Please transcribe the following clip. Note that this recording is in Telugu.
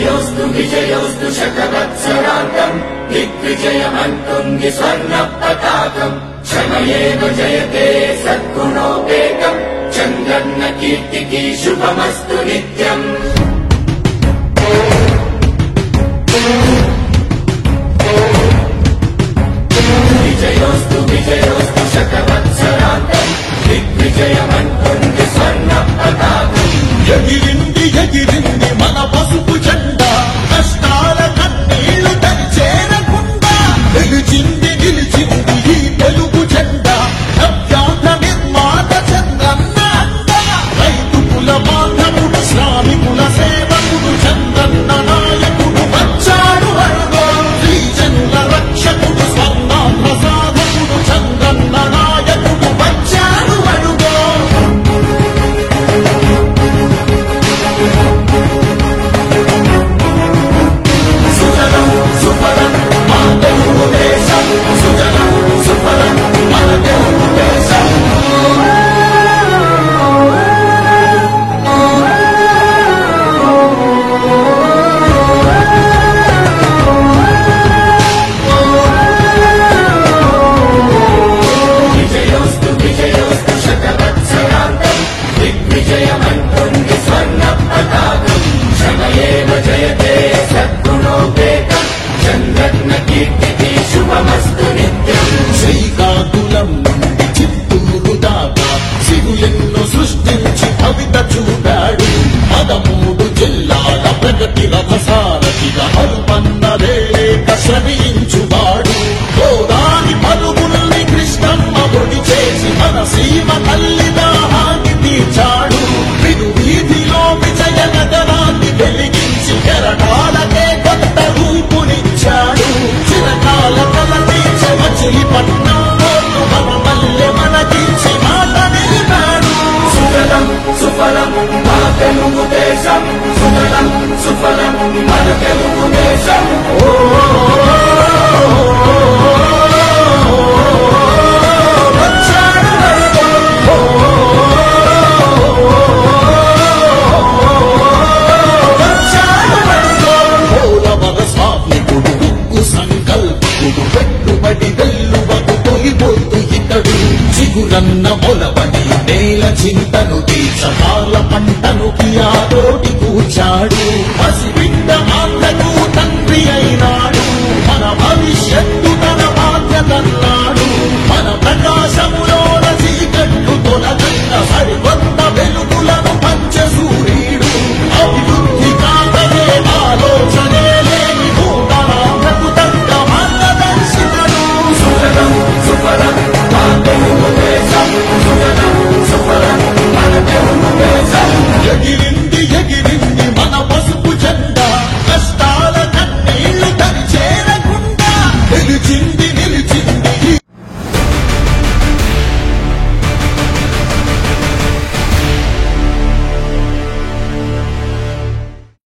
విజయోస్తు విజయోస్తు శతవత్సరాంతం దిగ్విజయమంటుంది స్వర్ణ పతాకం క్షమయేవ జయతే సద్గుణోపేతం చంద్రన్న కీర్తికి శుభమస్తు నిత్యం విజయోస్తు విజయోస్తు శతవత్సరాంతం దిగ్విజయమంటుంది స్వర్ణ పతాకం ఎగిరింది ఎగిరింది మన పసుపు జెండా కష్టాల కన్నీళ్లు చేరకుండా నిలిచింది నిలిచింది ఈ తెలుగు జెండా నవ్యాంధ్ర నిర్మాత చంద్రన్న అండ రైతు కుల బాంధవుడు శ్రామికుల సేవకుడు చంద్రన్న నాయకుడు వచ్చాడు అరుగో శ్రీజనుల రక్షకుడు స్వర్ణాంధ్ర సాధకుడు చంద్రన్న నాయకుడు వచ్చాడు అరుగో విజయమంటుంది స్వర్ణ పతాకం క్షమయేవ జయతే సద్గుణోపేతం చంద్రన్న కీర్తికి శుభమస్తు నిత్యం శ్రీకాకుళం నుండి చిత్తూరు దాకా సిరులెన్నో సృష్టించి కవిత చూపాడు 13 జిల్లాల ప్రగతి రథసారథిగా హరుపన్నదేక శ్రమించువాడు గోదాని పలుగుల్ని కృష్ణమ్మ ఒడి చేసి మన సీమ తల్లి దాహాన్ని తీర్చాడు విను వీధిలో విజయ నగరాన్ని వెలిగించి కెరటాలకే కొత్త రూపునిచ్చాడు చిరకాల కల తీర్చే మచిలీపట్నం పోర్టు మన మల్లె మనకించి మాట నిలిపాడు సుఫలం సుఫలం మన తెలుగు దేశం సుఫలం సుఫలం మన తెలుగు దేశం చిగురన్న మొలవని నేల చింతను తీర్చ పాల పంటను కియాతోటి కూర్చాడు